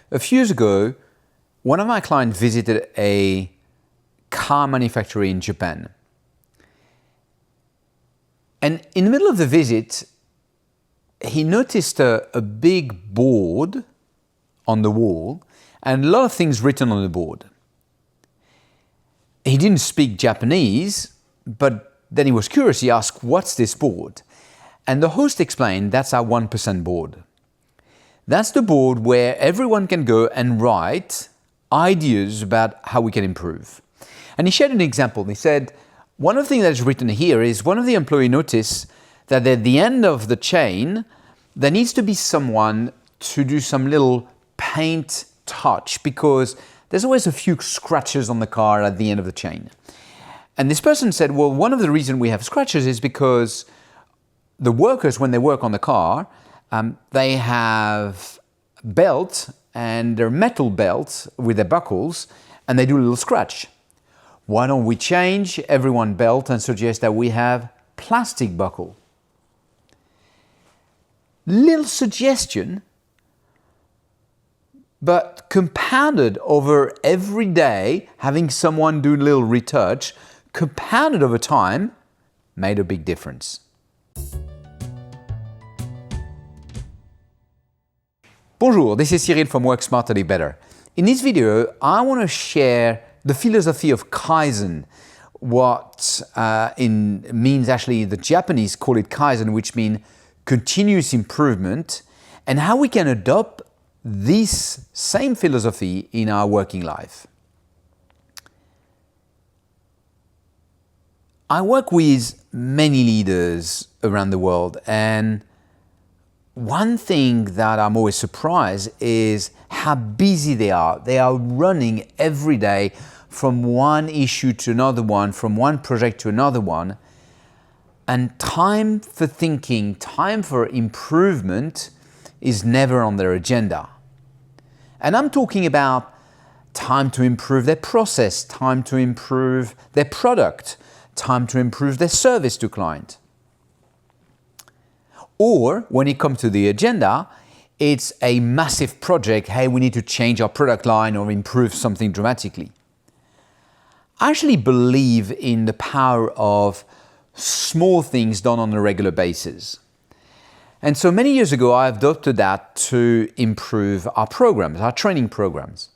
A few years ago, one of my clients visited a car manufacturer in Japan. And in the middle of the visit, he noticed a big board on the wall and a lot of things written on the board. He didn't speak Japanese, but then he was curious. He asked, "What's this board?" And the host explained, "That's our 1% board. That's the board where everyone can go and write ideas about how we can improve." And he shared an example. He said, one of the things that is written here is one of the employees noticed that at the end of the chain, there needs to be someone to do some little paint touch because there's always a few scratches on the car at the end of the chain. And this person said, well, one of the reasons we have scratches is because the workers, when they work on the car, they have belt and they're metal belts with their buckles and they do a little scratch. Why don't we change everyone belt and suggest that we have plastic buckle? Little suggestion, but compounded over every day, having someone do a little retouch, compounded over time, made a big difference. Bonjour, this is Cyril from Work Smarter, Live Better. In this video, I want to share the philosophy of Kaizen, what means actually the Japanese call it Kaizen, which means continuous improvement, and how we can adopt this same philosophy in our working life. I work with many leaders around the world, and one thing that I'm always surprised is how busy they are. They are running every day from one issue to another one, from one project to another one, and time for thinking, time for improvement is never on their agenda. And I'm talking about time to improve their process, time to improve their product, time to improve their service to client. Or when it comes to the agenda, it's a massive project. Hey, we need to change our product line or improve something dramatically. I actually believe in the power of small things done on a regular basis. And so many years ago, I adopted that to improve our programs, our training programs.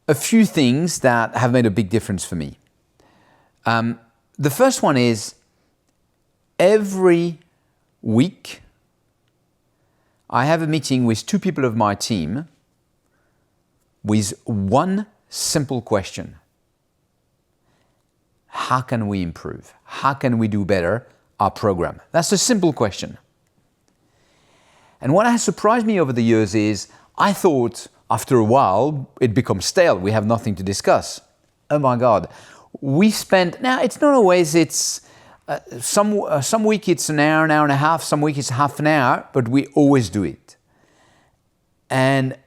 A few things that have made a big difference for me. The first one is every week, I have a meeting with two people of my team with one simple question. How can we improve? How can we do better our program? That's a simple question. And what has surprised me over the years is I thought after a while it becomes stale. We have nothing to discuss. Oh my God. We spend, now it's not always, it's some week it's an hour and a half, some week it's half an hour, but we always do it. And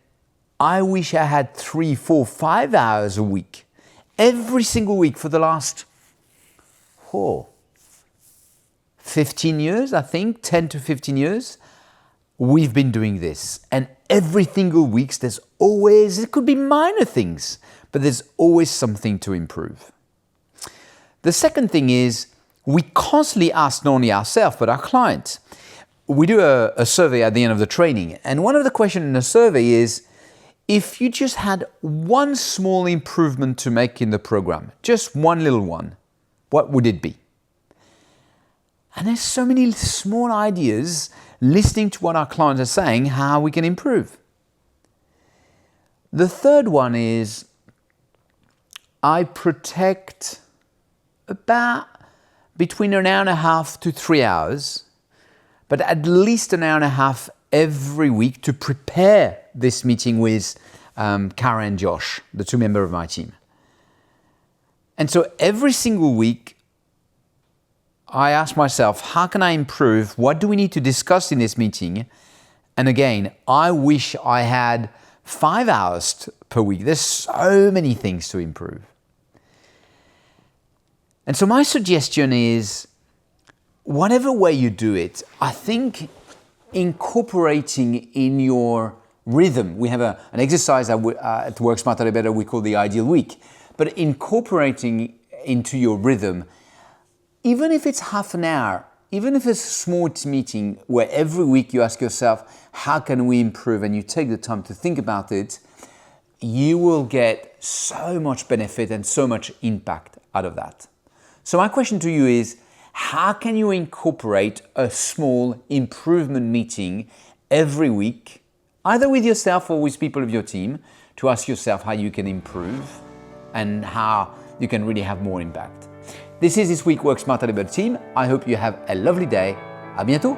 I wish I had 3, 4, 5 hours a week, every single week for the last 15 years, I think, 10 to 15 years, we've been doing this. And every single week, there's always, it could be minor things, but there's always something to improve. The second thing is, we constantly ask not only ourselves, but our clients. We do a survey at the end of the training. And one of the questions in the survey is, if you just had one small improvement to make in the program, just one little one, what would it be? And there's so many small ideas, listening to what our clients are saying, how we can improve. The third one is, I protect about between an hour and a half to 3 hours, but at least an hour and a half every week to prepare this meeting with Kara and Josh, the two members of my team. And so every single week, I ask myself, how can I improve? What do we need to discuss in this meeting? And again, I wish I had 5 hours per week. There's so many things to improve. And so my suggestion is, whatever way you do it, I think incorporating in your rhythm. We have an exercise at Work Smarter Better we call the ideal week. But incorporating into your rhythm, even if it's half an hour, even if it's a small meeting where every week you ask yourself, how can we improve? And you take the time to think about it, you will get so much benefit and so much impact out of that. So my question to you is, how can you incorporate a small improvement meeting every week, either with yourself or with people of your team, to ask yourself how you can improve and how you can really have more impact? This is This Week Work Smarter Better team. I hope you have a lovely day. À bientôt.